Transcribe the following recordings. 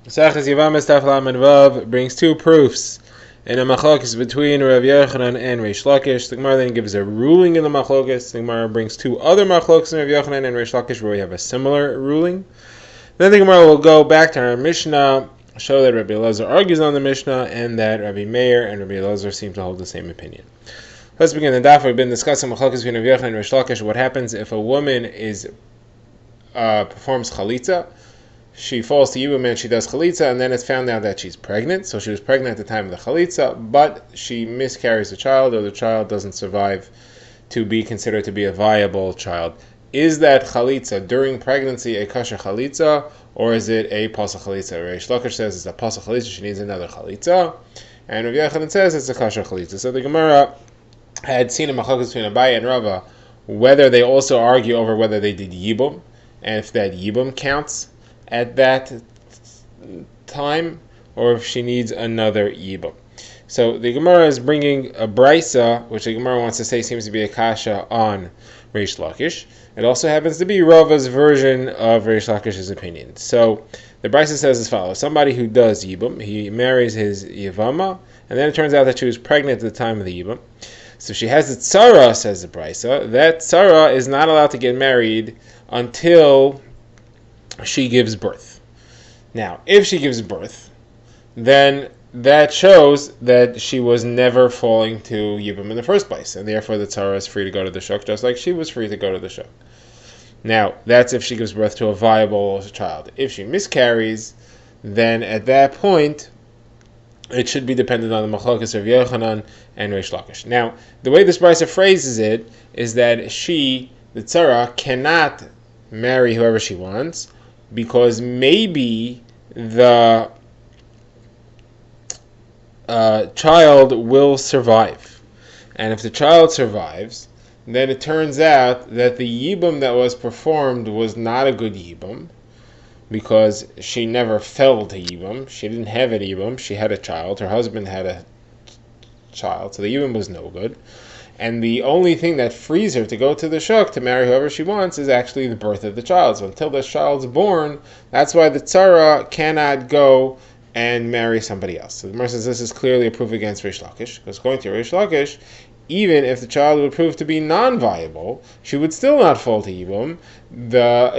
Yevamos Daf brings two proofs in a machlokes between Rav Yochanan and Reish Lakish. The Gemara then gives a ruling in the machlokes. The Gemara brings two other machlokes in Rav Yochanan and Reish Lakish where we have a similar ruling. Then the Gemara will go back to our Mishnah, show that Rabbi Elazar argues on the Mishnah, and that Rabbi Meir and Rabbi Elazar seem to hold the same opinion. Let's begin the daf. We've been discussing machlokes between Rav Yochanan and Reish Lakish. What happens if a woman performs chalitza? She falls to Yibum and she does chalitza, and then it's found out that she's pregnant. So she was pregnant at the time of the chalitza, but she miscarries the child, or the child doesn't survive to be considered to be a viable child. Is that chalitza during pregnancy a kosher chalitza, or is it a pasach chalitza? Reish Lakish says it's a pasach chalitza, she needs another chalitza, and Rav Yochanan says it's a kosher chalitza. So the Gemara had seen a machlokes between Abaye and Rava, whether they also argue over whether they did Yibum, and if that Yibum counts at that time, or if she needs another Yibum. So the Gemara is bringing a brisa, which the Gemara wants to say seems to be a kasha on Reish Lakish. It also happens to be Rava's version of Reish Lakish's opinion. So the brisa says as follows: somebody who does Yibum, he marries his Yevama, and then it turns out that she was pregnant at the time of the Yibum. So she has a tzara, says the brisa. That tzara is not allowed to get married until she gives birth. Now, if she gives birth, then that shows that she was never falling to Yibum in the first place, and therefore the tzara is free to go to the shuk, just like she was free to go to the shuk. Now, that's if she gives birth to a viable child. If she miscarries, then at that point, it should be dependent on the machlokes of Yochanan and Reish Lakish. Now, the way this brisa phrases it is that the tzara, cannot marry whoever she wants, because maybe the child will survive. And if the child survives, then it turns out that the Yibum that was performed was not a good Yibum, because she never fell to Yibum. She didn't have a Yibum. She had a child. Her husband had a child. So the Yibum was no good. And the only thing that frees her to go to the shuk to marry whoever she wants is actually the birth of the child. So until the child's born, that's why the tzara cannot go and marry somebody else. So the Gemara says this is clearly a proof against Reish Lakish, because according to Reish Lakish, even if the child would prove to be non-viable, she would still not fall to Yibum.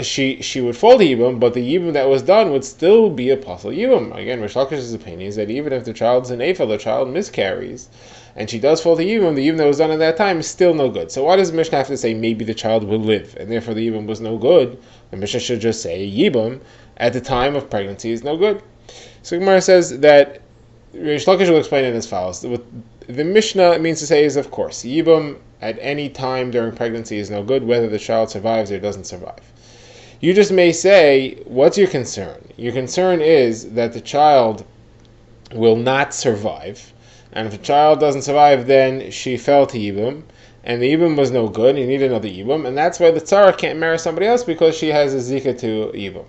She would fall to Yibum, but the Yibum that was done would still be a possible Yibum. Again, Reish Lakish's opinion is that even if the child's an Ephah, the child miscarries, and she does fall to Yibum, the Yibum that was done at that time is still no good. So why does the Mishnah have to say maybe the child will live, and therefore the Yibum was no good? The Mishnah should just say Yibum at the time of pregnancy is no good. So Gemara says that Reish Lakish will explain it as follows. What the Mishnah means to say is, of course, Yibum at any time during pregnancy is no good, whether the child survives or doesn't survive. You just may say, what's your concern? Your concern is that the child will not survive, and if the child doesn't survive, then she fell to Yibum, and the Yibum was no good, you need another Yibum, and that's why the tzara can't marry somebody else, because she has a zika to Yibum.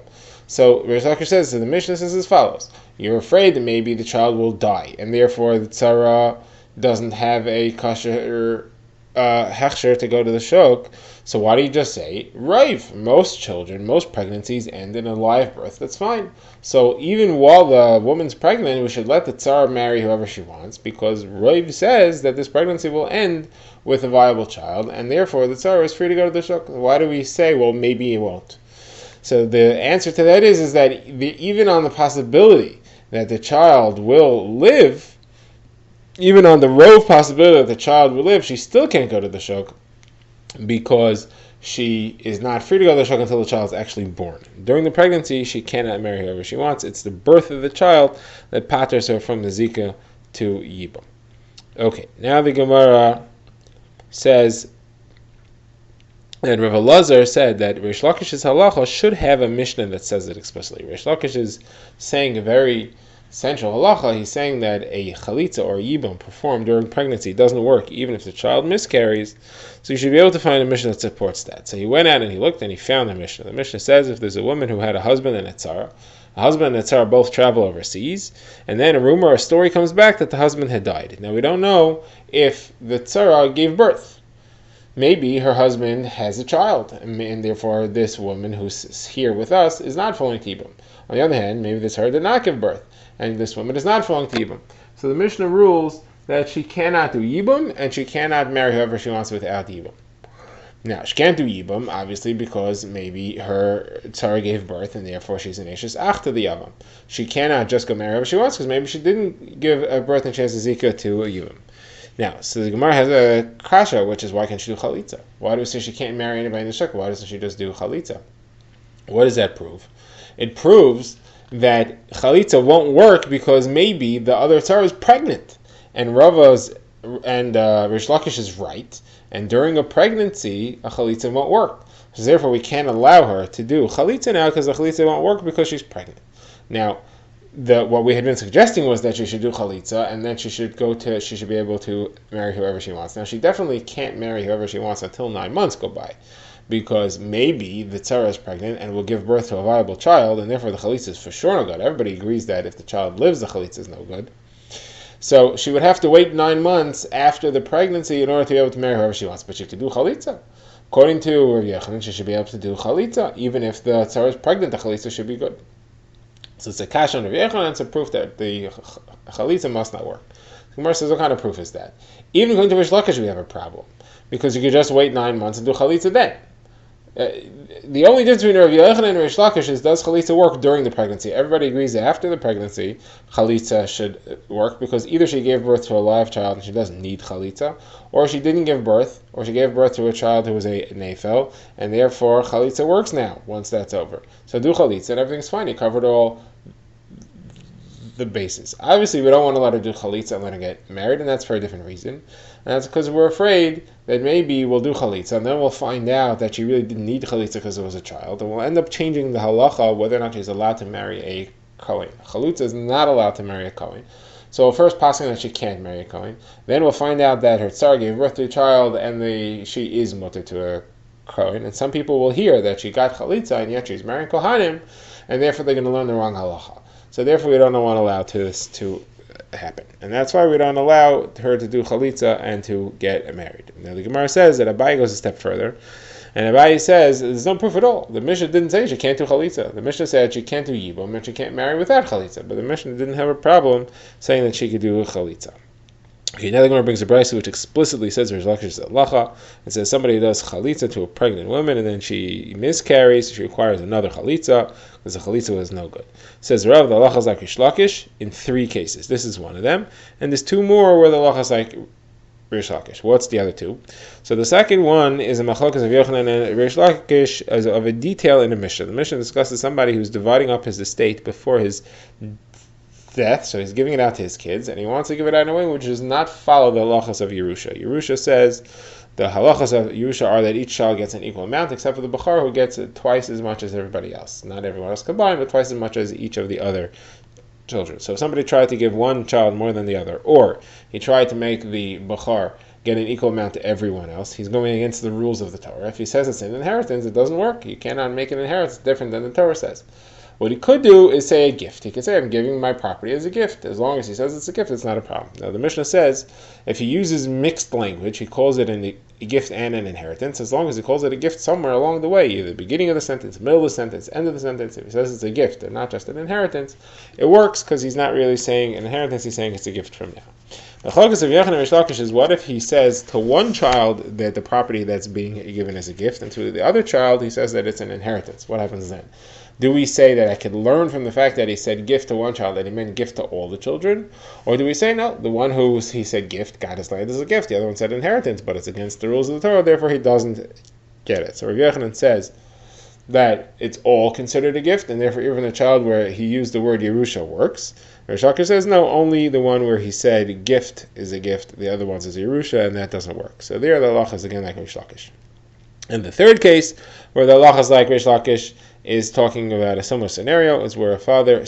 So Reish Lakish says, so the Mishnah says as follows: you're afraid that maybe the child will die, and therefore the tzara doesn't have a kosher hechsher to go to the shuk. So why do you just say Raiv? Most pregnancies end in a live birth. That's fine. So even while the woman's pregnant, we should let the tzara marry whoever she wants, because Raiv says that this pregnancy will end with a viable child, and therefore the tzara is free to go to the shuk. Why do we say, well, maybe it won't? So the answer to that is that even on the possibility that the child will live, even on the rove possibility that the child will live, she still can't go to the shuk, because she is not free to go to the shuk until the child is actually born. During the pregnancy, she cannot marry whoever she wants. It's the birth of the child that paters her from the zika to Yibum. Okay, now the Gemara says that Rav Elazar said that Reish Lakish's halacha should have a Mishnah that says it explicitly. Reish Lakish is saying a very central halacha. He's saying that a chalitza or a yibum performed during pregnancy doesn't work even if the child miscarries. So you should be able to find a Mishnah that supports that. So he went out and he looked and he found the Mishnah. The Mishnah says if there's a woman who had a husband and a tzara and a tzara both travel overseas, and then a rumor or a story comes back that the husband had died. Now we don't know if the tzara gave birth. maybe her husband has a child, and therefore this woman who's here with us is not falling to Yibum. On the other hand, maybe this her did not give birth, and this woman is not falling to Yibum. So the Mishnah rules that she cannot do Yibum, and she cannot marry whoever she wants without Yibum. Now, she can't do Yibum, obviously, because maybe her tzara gave birth, and therefore she's an Ashes Ach to the Yavam. She cannot just go marry whoever she wants, because maybe she didn't give birth and she has a Zika to a Yibum. Now, so the Gemara has a kasha, which is why can't she do chalitza? Why do we say she can't marry anybody in the shuk? Why doesn't she just do chalitza? What does that prove? It proves that chalitza won't work because maybe the other tzara is pregnant, and Rish Lakish is right, and during a pregnancy, a chalitza won't work. So therefore, we can't allow her to do chalitza now because the chalitza won't work because she's pregnant. Now, what we had been suggesting was that she should do chalitza, and then she should be able to marry whoever she wants. Now, she definitely can't marry whoever she wants until 9 months go by, because maybe the tzara is pregnant and will give birth to a viable child, and therefore the chalitza is for sure no good. Everybody agrees that if the child lives, the chalitza is no good. So she would have to wait 9 months after the pregnancy in order to be able to marry whoever she wants, but she could do chalitza. According to Rav Yochanan, she should be able to do chalitza. Even if the tzara is pregnant, the chalitza should be good. So it's a kasha on Rav Yochanan, it's a proof that the chalitza must not work. The Gemara says, what kind of proof is that? Even according to Rish Lakish, we have a problem, because you could just wait 9 months and do chalitza then. The only difference between Rav Yochanan and Rish Lakish is, does chalitza work during the pregnancy? Everybody agrees that after the pregnancy, chalitza should work, because either she gave birth to a live child and she doesn't need chalitza, or she didn't give birth, or she gave birth to a child who was a nefel, and therefore chalitza works now once that's over. So do chalitza and everything's fine. You covered all the bases. Obviously, we don't want to let her do chalitza and let her get married, and that's for a different reason. And that's because we're afraid that maybe we'll do chalitza, and then we'll find out that she really didn't need chalitza because it was a child, and we'll end up changing the halacha whether or not she's allowed to marry a kohen. Chalitza is not allowed to marry a kohen. So we'll first passing that she can't marry a kohen. Then we'll find out that her tzar gave birth to a child, and she is mutter to a kohen. And some people will hear that she got chalitza, and yet she's marrying kohanim, and therefore they're going to learn the wrong halacha. So therefore, we don't want to allow this to happen, and that's why we don't allow her to do chalitza and to get married. Now the Gemara says that Abaye goes a step further, and Abaye says there's no proof at all. The Mishnah didn't say she can't do chalitza. The Mishnah said she can't do yibum and she can't marry without chalitza, but the Mishnah didn't have a problem saying that she could do chalitza. Okay, now the Gemara brings a brisa which explicitly says there's Laksh's halacha. It says somebody does chalitza to a pregnant woman and then she miscarries, she requires another chalitza because the chalitza was no good. It says Rav, the halacha is like Rish Lakish in 3 cases. This is one of them, and there's 2 more where the halacha is like Rish Lakish. What's the other 2? So the second one is a machlokas of Yochanan and Rish Lakish as of a detail in the Mishnah. The Mishnah discusses somebody who's dividing up his estate before his death, so he's giving it out to his kids, and he wants to give it out in a way which does not follow the halachas of Yerusha. Yerusha says the halachas of Yerusha are that each child gets an equal amount, except for the Bechar, who gets twice as much as everybody else. Not everyone else combined, but twice as much as each of the other children. So if somebody tried to give one child more than the other, or he tried to make the Bechar get an equal amount to everyone else, he's going against the rules of the Torah. If he says it's an inheritance, it doesn't work. You cannot make an inheritance different than the Torah says. What he could do is say a gift. He could say, I'm giving my property as a gift. As long as he says it's a gift, it's not a problem. Now, the Mishnah says, if he uses mixed language, he calls it a gift and an inheritance, as long as he calls it a gift somewhere along the way, either the beginning of the sentence, middle of the sentence, end of the sentence. If he says it's a gift and not just an inheritance, it works because he's not really saying an inheritance, he's saying it's a gift from now. The chokas of Yochanan and Rish Lakish is, what if he says to one child that the property that's being given is a gift, and to the other child he says that it's an inheritance? What happens then? Do we say that I could learn from the fact that he said gift to one child that he meant gift to all the children? Or do we say, no, the one who he said gift got his land as a gift, the other one said inheritance, but it's against the rules of the Torah, therefore he doesn't get it. So Rav Yochanan says that it's all considered a gift, and therefore even the child where he used the word Yerusha works. Rish Lakish says, no, only the one where he said gift is a gift, the other ones is Yerusha, and that doesn't work. So there the halacha is again like Rish Lakish. And the third case, where the halacha is like Rish Lakish, is talking about a similar scenario. It's where a father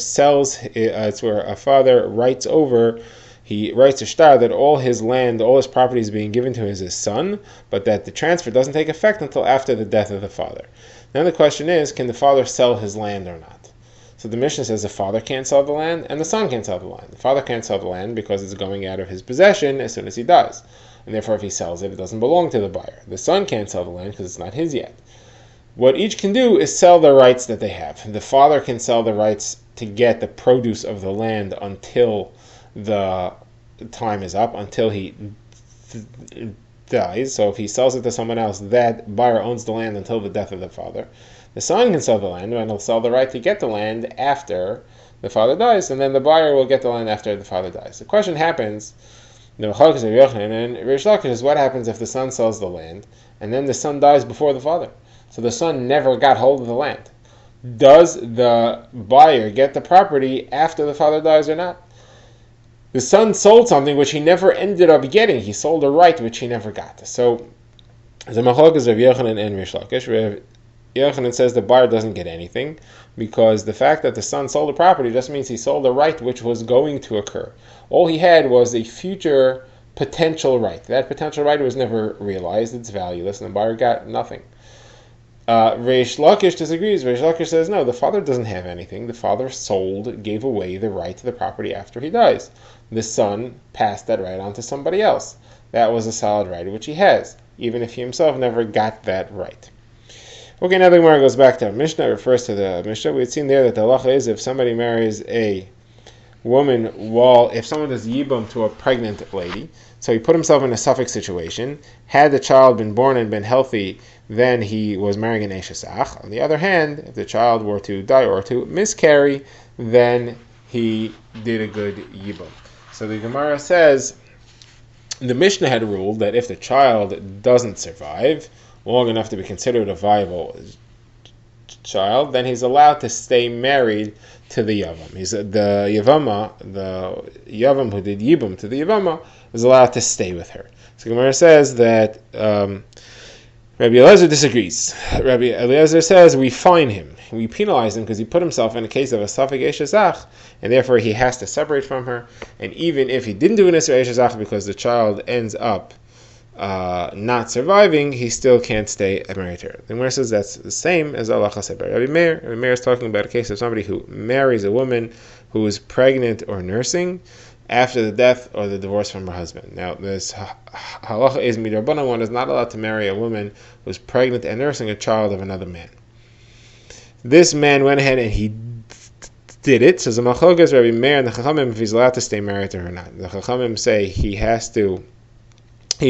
writes over, he writes a shtar that all his land, all his property is being given to his son, but that the transfer doesn't take effect until after the death of the father. Now the question is, can the father sell his land or not? So the Mishnah says the father can't sell the land and the son can't sell the land. The father can't sell the land because it's going out of his possession as soon as he dies. and therefore if he sells it, it doesn't belong to the buyer. The son can't sell the land because it's not his yet. What each can do is sell the rights that they have. The father can sell the rights to get the produce of the land until the time is up, until he dies. So if he sells it to someone else, that buyer owns the land until the death of the father. The son can sell the land, and he'll sell the right to get the land after the father dies, and then the buyer will get the land after the father dies. The question happens, the Machlokes of Yochanan and Reish Lakish, is what happens if the son sells the land, and then the son dies before the father? So the son never got hold of the land. Does the buyer get the property after the father dies or not? The son sold something which he never ended up getting. He sold a right which he never got. So the Machlokes of Yochanan and Reish Lakish, Yochanan says the buyer doesn't get anything because the fact that the son sold the property just means he sold a right which was going to occur. All he had was a future potential right. That potential right was never realized. It's valueless, and the buyer got nothing. Reish Lakish disagrees. Reish Lakish says, no, the father doesn't have anything. The father gave away the right to the property after he dies. The son passed that right on to somebody else. That was a solid right which he has, even if he himself never got that right. Okay, now the Gemara goes back to Mishnah, refers to the Mishnah. We had seen there that the halacha is if somebody marries a woman if someone does yibum to a pregnant lady, so he put himself in a suffix situation. Had the child been born and been healthy, then he was marrying an eshesach. On the other hand, if the child were to die or to miscarry, then he did a good yibum. So the Gemara says, the Mishnah had ruled that if the child doesn't survive long enough to be considered a viable child, then he's allowed to stay married to the Yavam. The Yavam who did Yibum to the Yevama is allowed to stay with her. So Gemara says that Rabbi Eliezer disagrees. Rabbi Eliezer says we fine him, we penalize him because he put himself in a case of a suffix eshesach, and therefore he has to separate from her. And even if he didn't do an isur eshesach because the child ends up not surviving, he still can't stay married to her. The Gemara says that's the same as Allah said by Rabbi Meir. Rabbi Meir is talking about a case of somebody who marries a woman who is pregnant or nursing after the death or the divorce from her husband. Now, this halacha is midrabanan, one is not allowed to marry a woman who is pregnant and nursing a child of another man. This man went ahead and he did it. So the Machlokes Rabbi Meir and the Chachamim if he's allowed to stay married to her or not. The Chachamim say he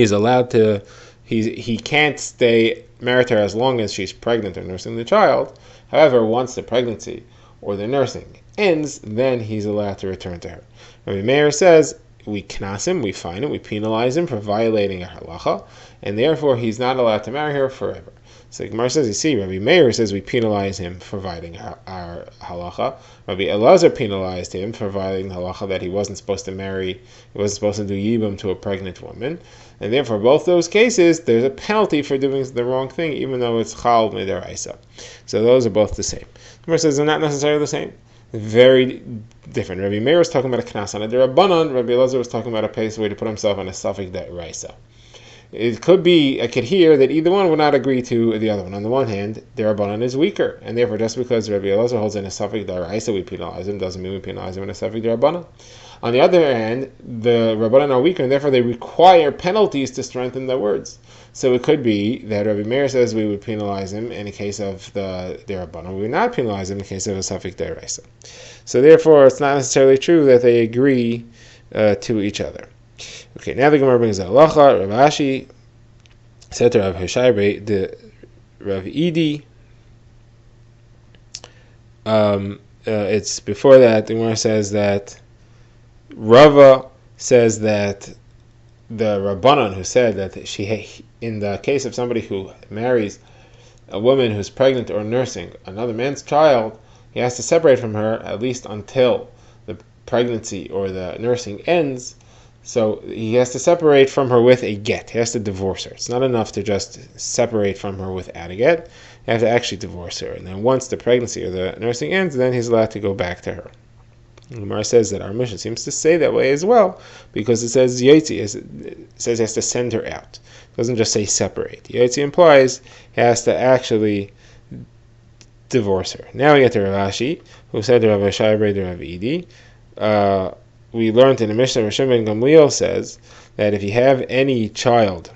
is allowed to, he can't stay married to her as long as she's pregnant or nursing the child. However, once the pregnancy or the nursing ends, then he's allowed to return to her. Rabbi Meir says we knas him, we fine him, we penalize him for violating a halacha, and therefore he's not allowed to marry her forever. So the Gemara says, you see, Rabbi Meir says we penalize him for violating our halacha. Rabbi Elazar penalized him for violating the halacha that he wasn't supposed to marry, he wasn't supposed to do yibum to a pregnant woman. And therefore, both those cases, there's a penalty for doing the wrong thing, even though it's chal midaraisa. So those are both the same. The Gemara says they're not necessarily the same. Very different. Rabbi Meir was talking about a knas on a derabanan. Rabbi Elazar was talking about a place where to put himself on a suffix deraisa. It could be, I could hear that either one would not agree to the other one. On the one hand, the Rabbanan is weaker, and therefore just because Rabbi Elazar holds in a suffix deraisa we penalize him, doesn't mean we penalize him in a suffix Rabbanan. On the other hand, the Rabbanan are weaker, and therefore they require penalties to strengthen their words. So it could be that Rabbi Meir says we would penalize him in a case of the Rabbanan, we would not penalize him in the case of a suffix deraisa. So therefore, it's not necessarily true that they agree to each other. Okay, now the Gemara brings a halacha. Rav Ashi said to Rav Hashai, the Rav Idi. It's before that. The Gemara says that Rava says that the Rabbanan who said that she, in the case of somebody who marries a woman who's pregnant or nursing another man's child, he has to separate from her at least until the pregnancy or the nursing ends. So he has to separate from her with a get. He has to divorce her. It's not enough to just separate from her without a get. You have to actually divorce her. And then once the pregnancy or the nursing ends, then he's allowed to go back to her. And Gemara says that our mission seems to say that way as well, because it says Yotzi, it says he has to send her out. It doesn't just say separate. Yotzi implies he has to actually divorce her. Now we get to Rav Ashi, who said to Rav Ashai to Rav Idi, we learned in the Mishnah, Rosh ben Gamliel says that if you have any child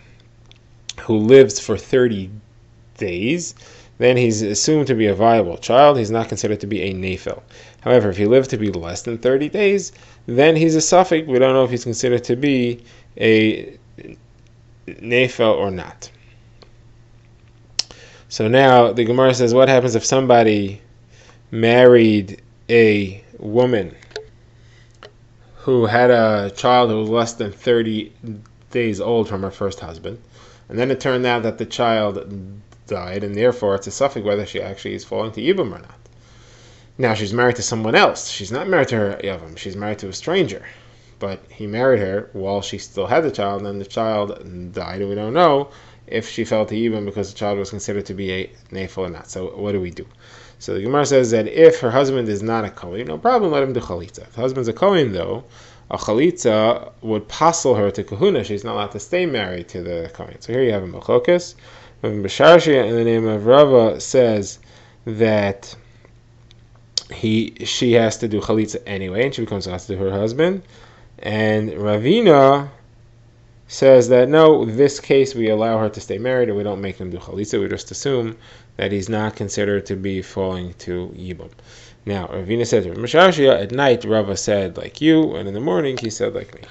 who lives for 30 days, then he's assumed to be a viable child. He's not considered to be a nefil. However, if he lived to be less than 30 days, then he's a suffix. We don't know if he's considered to be a nefil or not. So now the Gemara says, what happens if somebody married a woman who had a child who was less than 30 days old from her first husband, and then it turned out that the child died, and therefore it's a suffix whether she actually is falling to Yibum or not. Now she's married to someone else. She's not married to her Yavam. She's married to a stranger. But he married her while she still had the child, and then the child died, and we don't know if she fell to Yibum because the child was considered to be a nefil or not. So what do we do? So the Gemara says that if her husband is not a Kohen, no problem, let him do Chalitza. If the husband's a Kohen, though, a Chalitza would passel her to Kahuna. She's not allowed to stay married to the Kohen. So here you have a Machlokas. Bisharshia, in the name of Rava, says that she has to do Chalitza anyway, and she becomes allowed to her husband. And Ravina says that no, in this case we allow her to stay married and we don't make them do Chalitza. We just assume that he's not considered to be falling to Yibum. Now, Ravina said to Misharshia, at night Rava said like you, and in the morning he said like me.